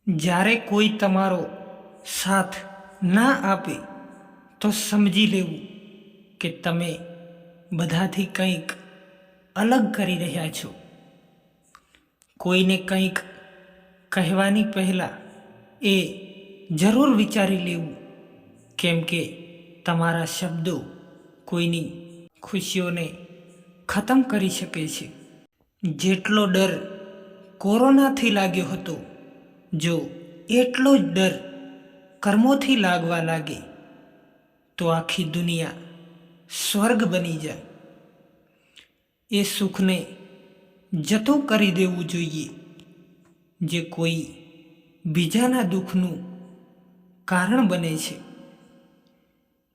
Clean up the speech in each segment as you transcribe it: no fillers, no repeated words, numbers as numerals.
જ્યારે કોઈ તમારો સાથ ના આપે તો સમજી લેવું કે તમે બધાથી કંઈક અલગ કરી રહ્યા છો. કોઈને કંઈક કહેવાની પહેલાં એ જરૂર વિચારી લેવું, કેમ કે તમારા શબ્દો કોઈની ખુશીઓને ખતમ કરી શકે છે. જેટલો ડર કોરોનાથી લાગ્યો હતો, જો એટલો જ ડર કર્મોથી લાગવા લાગે તો આખી દુનિયા સ્વર્ગ બની જાય. એ સુખને જતું કરી દેવું જોઈએ જે કોઈ બીજાના દુઃખનું કારણ બને છે.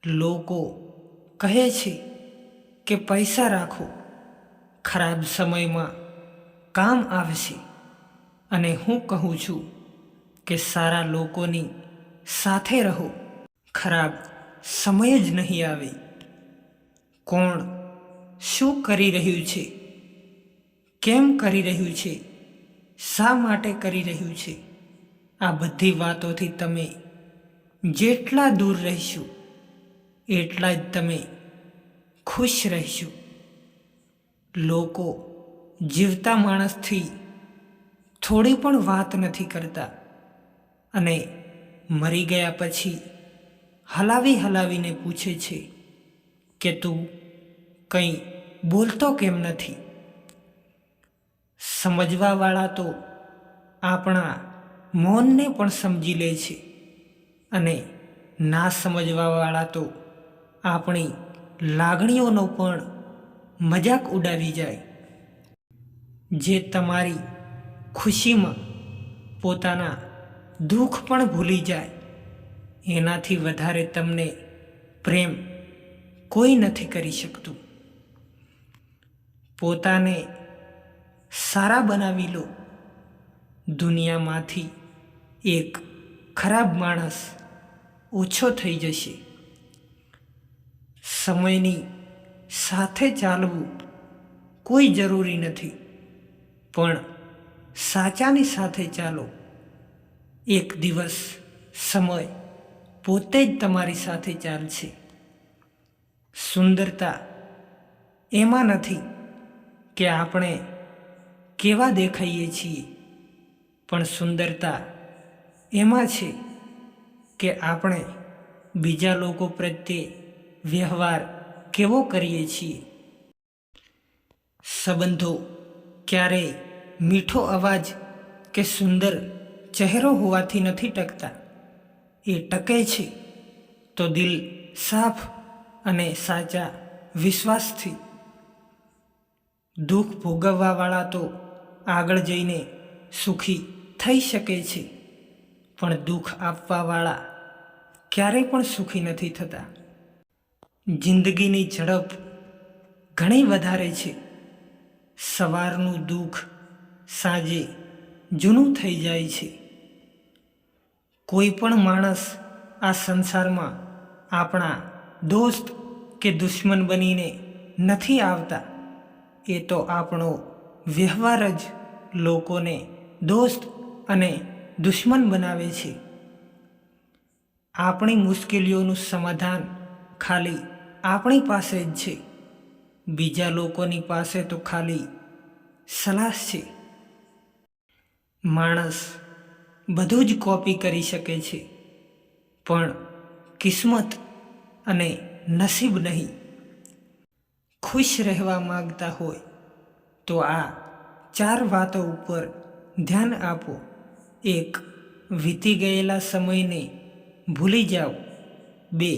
લોકો કહે છે કે પૈસા રાખો, ખરાબ સમયમાં કામ આવશે, અને હું કહું છું કે સારા લોકોની સાથે રહો, ખરાબ સમય જ નહીં આવે. કોણ શું કરી રહ્યું છે, કેમ કરી રહ્યું છે, શા માટે કરી રહ્યું છે, આ બધી વાતોથી તમે જેટલા દૂર રહેશો એટલા જ તમે ખુશ રહેશો. લોકો જીવતા માણસથી થોડી પણ વાત નથી કરતા અને મરી ગયા પછી હલાવીને પૂછે છે કે તું કંઈ બોલતો કેમ નથી. સમજવાવાળા તો આપણા મૌનને પણ સમજી લે છે અને ના સમજવાવાળા તો આપણી લાગણીઓનો પણ મજાક ઉડાવી જાય. જે તમારી ખુશીમાં પોતાના દુઃખ પણ ભૂલી જાય, એનાથી વધારે તમને પ્રેમ કોઈ નથી કરી શકતું. પોતાને સારા બનાવી લો. દુનિયામાંથી એક ખરાબ માણસ ઓછો થઈ જશે. સમયની સાથે ચાલવું કોઈ જરૂરી નથી, પણ સાચાની સાથે ચાલો. એક દિવસ સમય પોતે જ તમારી સાથે ચાલશે. સુંદરતા એમાં નથી કે આપણે કેવા દેખાઈએ છીએ, પણ સુંદરતા એમાં છે કે આપણે બીજા લોકો પ્રત્યે વ્યવહાર કેવો કરીએ છીએ. સંબંધો ક્યારેય મીઠો અવાજ કે સુંદર ચહેરો હોવાથી નથી ટકતા. એ ટકે છે તો દિલ સાફ અને સાચા વિશ્વાસથી. દુઃખ ભોગવવાવાળા તો આગળ જઈને સુખી થઈ શકે છે, પણ દુઃખ આપવાવાળા ક્યારેય પણ સુખી નથી થતા. જિંદગીની ઝડપ ઘણી વધારે છે. સવારનું દુઃખ સાંજે જૂનું થઈ જાય છે. કોઈ પણ માણસ આ સંસારમાં આપણા દોસ્ત કે દુશ્મન બનીને નથી આવતા. એ તો આપણો વ્યવહાર જ લોકોને દોસ્ત અને દુશ્મન બનાવે છે. આપણી મુશ્કેલીઓનું સમાધાન ખાલી આપણી પાસે જ છે. બીજા લોકોની પાસે તો ખાલી સલાહ છે. માણસ બધું જ કોપી કરી શકે છે, પણ કિસ્મત અને નસીબ નહીં. ખુશ રહેવા માંગતા હોય તો આ 4 વાતો ઉપર ધ્યાન આપો. 1. વીતી ગયેલા સમયને ભૂલી જાઓ. 2.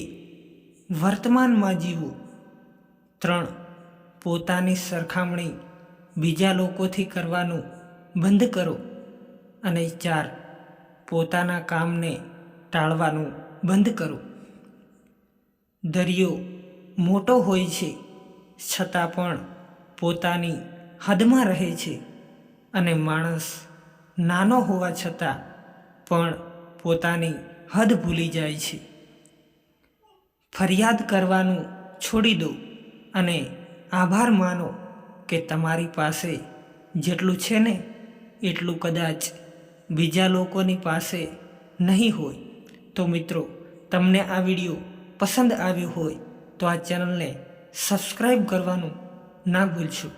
વર્તમાનમાં જીવો. 3. પોતાની સરખામણી બીજા લોકોથી કરવાનું બંધ કરો. અને 4. પોતાના કામને ટાળવાનું બંધ કરો. દરિયો મોટો હોય છે છતાં પણ પોતાની હદમાં રહે છે, અને માણસ નાનો હોવા છતાં પણ પોતાની હદ ભૂલી જાય છે. ફરિયાદ કરવાનું છોડી દો અને આભાર માનો કે તમારી પાસે જેટલું છે ને એટલું કદાચ બીજા લોકોની પાસે નહીં હોય. તો મિત્રો, તમને આ વિડીયો પસંદ આવ્યો હોય તો આ ચેનલને સબસ્ક્રાઈબ કરવાનું ના ભૂલશો.